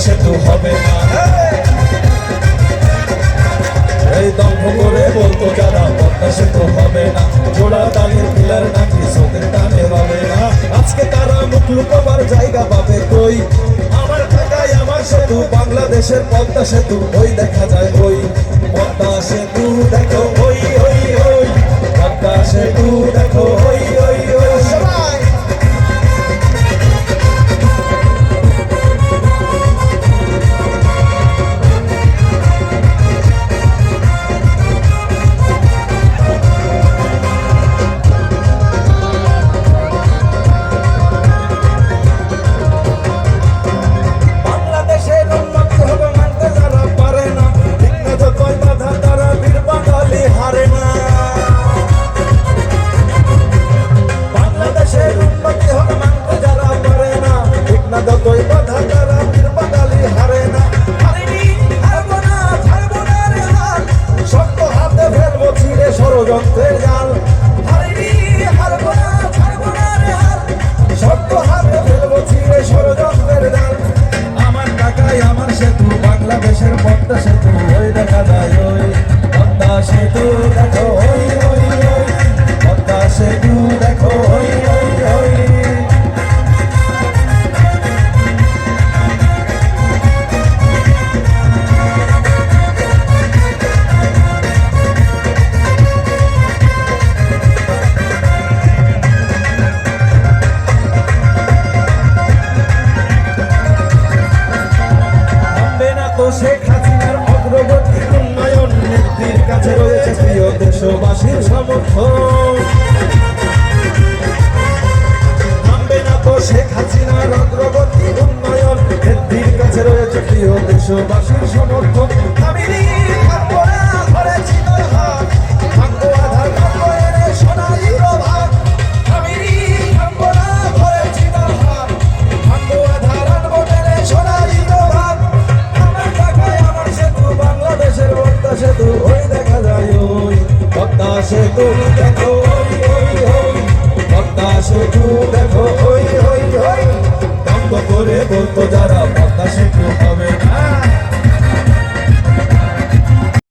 সেতু হবে না, এই দম্ভ করে বলতো যারা পদ্মা সেতু হবে না, জোড়া দাঁড়িয়ে পিলার নাকি চোখের টানে হবে না। আজকে তারা মুখ লুকোবার জায়গা পাবে কই? আমার ঢাকায় আমার সেতু, বাংলাদেশের পদ্মা সেতু, ওই দেখা যায় ওই পদ্মা সেতু দেখো, ওই ওই ওই পদ্মা সেতু দেখো, ওই ওই ওই। ষড়যন্ত্রের জাল হারিনি, হারবো না, ছাড়বো না রে হাল, শক্ত হাতে ফেলবো ছিঁড়ে ষড়যন্ত্রের জাল। আমার ঢাকায় আমার সেতু, বাংলাদেশের পদ্মা সেতু, ওই দেখা যায় ওই পদ্মা সেতু দেখো, ওই ওই ওই পদ্মা সেতু দেখো, ওই ওই ওই। শেখ হাসিনার অগ্রগতি উন্নয়ন নেত্রীর কাছে রয়েছে প্রিয় দেশবাসীর সমর্থন। থামবে না তো শেখ হাসিনার অগ্রগতি উন্নয়ন নেত্রীর কাছে রয়েছে প্রিয় দেশবাসীর সমর্থন। থামিনি, থামবো না, ধরেছি তোর হাত, ভাঙবো আধার, ভাঙবো এনে সোনালি প্রভাত। থামিনি, থামবো না, ধরেছি তোর হাত, ভাঙবো আধার, আনবো টেনে সোনালি প্রভাত। বাংলাদেশের পদ্মা সেতু, ওই দেখা যায় ওই পদ্মা সেতু দেখো, ওই ওই ওই পদ্মা সেতু দেখো, ওই ওই ওই। বন্ধ করে বলতো যারা পদ্মা সেতু